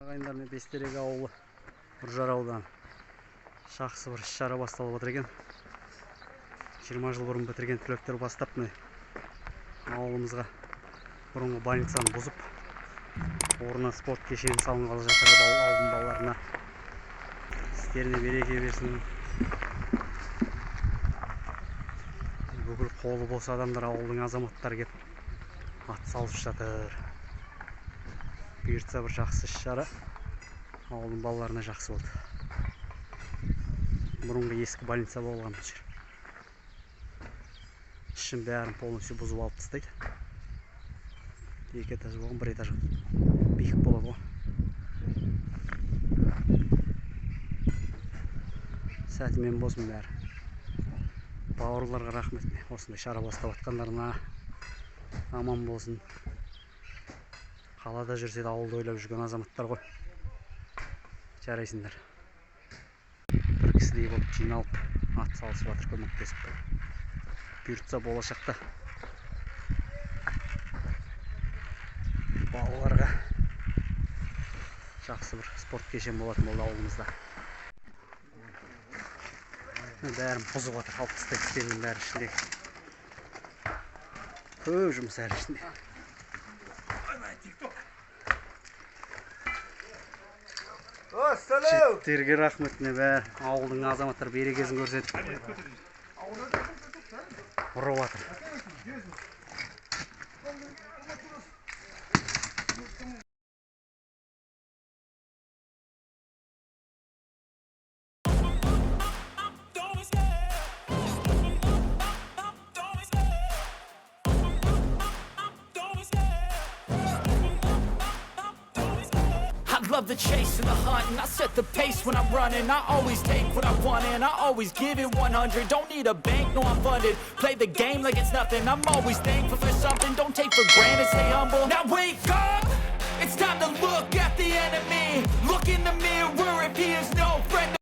Ағайындармен Бестерек ауылы Үржар ауданы жақсы бір іс-шара басталып отыр екен. 20 жыл бұрын бітірген түлектер бастап міне ауылымызға бұрынғы больницаны бұзып, орнына спорт кешені салынғалы жатыр. Ауылдың балаларына істеріне береке берсін. Бүкіл қолы бос адамдар, ауылдың азаматтары кеп ат салып жатыр. Бұйыртса бір жақсы іс-шара ауылдың балаларына жақсы болды. Бұрынғы ескі больница болған бұл жер. Ішін бәрін полностью бұзып алып тастайды. 2 этаж болған, 1 этаж биік болады ғой. Сәтімен болсын бәрі. Бауырларға рахмет, осындай шара бастап атқандарына аман болсын. Қалада жүрсе де ауылды ойлап жүрген азаматтар ғой. Жарайсыңдар. Бір кісідей болып жиналып ат салысып жатыр, көмектесіп. Бұйыртса болашақта балаларға жақсы бір спорт кешен болатын болды ауылымызда. Бәрін бұзып жатыр, алып тастайды істерінің бәрі ішінде. Көп жұмыс әрі ішінде. Жігіттерге рахмет, бәрі ауылдың азаматтар берекесін көрсетіп ұрып жатыр. Love the chase and the hunt, and I set the pace when I'm running. I always take what I want and I always give it 100. Don't need a bank, no I'm funded. Play the game like it's nothing. I'm always thankful for something. Don't take for granted, stay humble. Now wake up, it's time to look at the enemy. Look in the mirror if he is no friend.